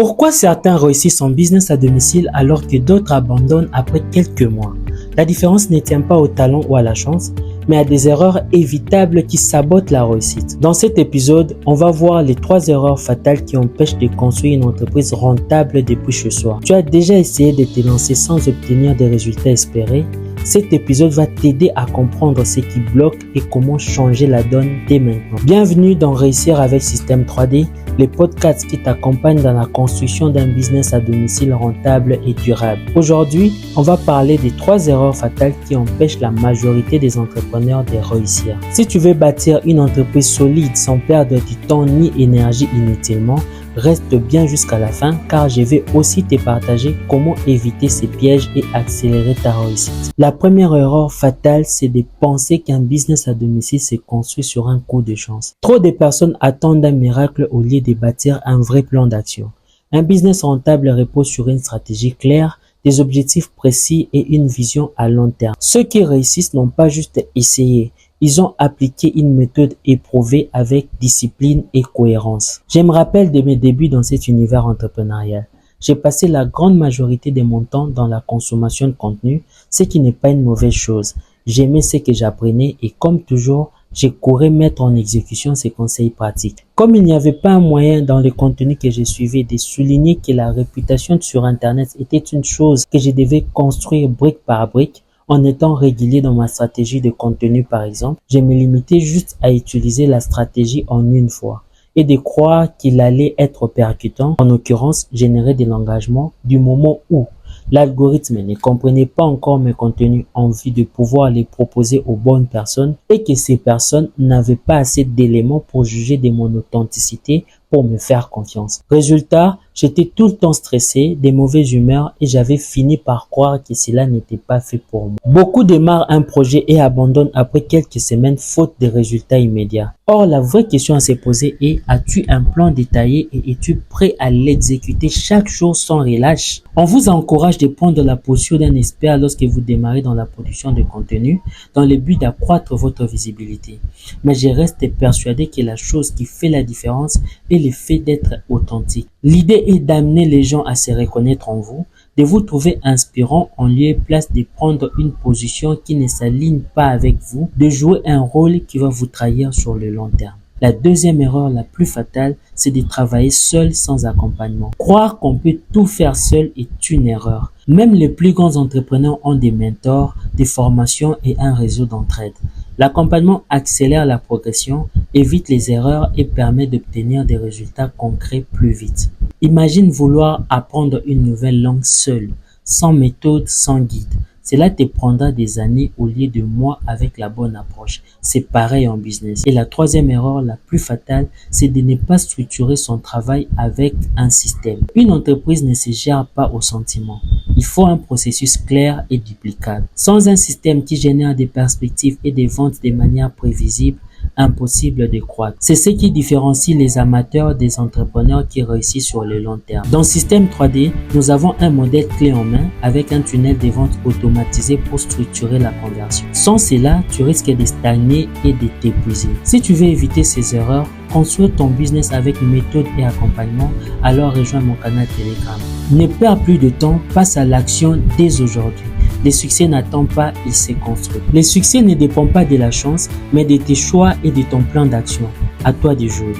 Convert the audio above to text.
Pourquoi certains réussissent en business à domicile alors que d'autres abandonnent après quelques mois? La différence ne tient pas au talent ou à la chance, mais à des erreurs évitables qui sabotent la réussite. Dans cet épisode, on va voir les 3 erreurs fatales qui empêchent de construire une entreprise rentable depuis chez soi. Tu as déjà essayé de te lancer sans obtenir des résultats espérés? Cet épisode va t'aider à comprendre ce qui bloque et comment changer la donne dès maintenant. Bienvenue dans Réussir avec Système 3D, les podcasts qui t'accompagnent dans la construction d'un business à domicile rentable et durable. Aujourd'hui, on va parler des 3 erreurs fatales qui empêchent la majorité des entrepreneurs de réussir. Si tu veux bâtir une entreprise solide sans perdre du temps ni énergie inutilement, reste bien jusqu'à la fin car je vais aussi te partager comment éviter ces pièges et accélérer ta réussite. La première erreur fatale, c'est de penser qu'un business à domicile se construit sur un coup de chance. Trop de personnes attendent un miracle au lieu de bâtir un vrai plan d'action. Un business rentable repose sur une stratégie claire, des objectifs précis et une vision à long terme. Ceux qui réussissent n'ont pas juste essayé. Ils ont appliqué une méthode éprouvée avec discipline et cohérence. Je me rappelle de mes débuts dans cet univers entrepreneurial. J'ai passé la grande majorité de mon temps dans la consommation de contenu, ce qui n'est pas une mauvaise chose. J'aimais ce que j'apprenais et comme toujours, j'ai couru mettre en exécution ces conseils pratiques. Comme il n'y avait pas un moyen dans le contenu que je suivais de souligner que la réputation sur Internet était une chose que je devais construire brique par brique, en étant régulier dans ma stratégie de contenu par exemple, je me limitais juste à utiliser la stratégie en une fois et de croire qu'il allait être percutant, en l'occurrence générer de l'engagement du moment où l'algorithme ne comprenait pas encore mes contenus en vue de pouvoir les proposer aux bonnes personnes et que ces personnes n'avaient pas assez d'éléments pour juger de mon authenticité pour me faire confiance. Résultat, j'étais tout le temps stressé, de mauvaise humeur et j'avais fini par croire que cela n'était pas fait pour moi. Beaucoup démarrent un projet et abandonnent après quelques semaines faute de résultats immédiats. Or, la vraie question à se poser est, as-tu un plan détaillé et es-tu prêt à l'exécuter chaque jour sans relâche? On vous encourage de prendre la posture d'un expert lorsque vous démarrez dans la production de contenu dans le but d'accroître votre visibilité. Mais je reste persuadé que la chose qui fait la différence est le fait d'être authentique. L'idée est d'amener les gens à se reconnaître en vous, de vous trouver inspirant en lieu et place de prendre une position qui ne s'aligne pas avec vous, de jouer un rôle qui va vous trahir sur le long terme. La deuxième erreur la plus fatale, c'est de travailler seul sans accompagnement. Croire qu'on peut tout faire seul est une erreur. Même les plus grands entrepreneurs ont des mentors, des formations et un réseau d'entraide. L'accompagnement accélère la progression, évite les erreurs et permet d'obtenir des résultats concrets plus vite. Imagine vouloir apprendre une nouvelle langue seul, sans méthode, sans guide. Cela te prendra des années au lieu de mois avec la bonne approche. C'est pareil en business. Et la troisième erreur la plus fatale, c'est de ne pas structurer son travail avec un système. Une entreprise ne se gère pas au sentiment. Il faut un processus clair et duplicable. Sans un système qui génère des perspectives et des ventes de manière prévisible, impossible de croître. C'est ce qui différencie les amateurs des entrepreneurs qui réussissent sur le long terme. Dans Système 3D, nous avons un modèle clé en main avec un tunnel de vente automatisé pour structurer la conversion. Sans cela, tu risques de stagner et de t'épuiser. Si tu veux éviter ces erreurs, construire ton business avec méthode et accompagnement, alors rejoins mon canal Telegram. Ne perds plus de temps, passe à l'action dès aujourd'hui. Le succès n'attend pas, il se construit. Le succès ne dépend pas de la chance, mais de tes choix et de ton plan d'action. À toi de jouer.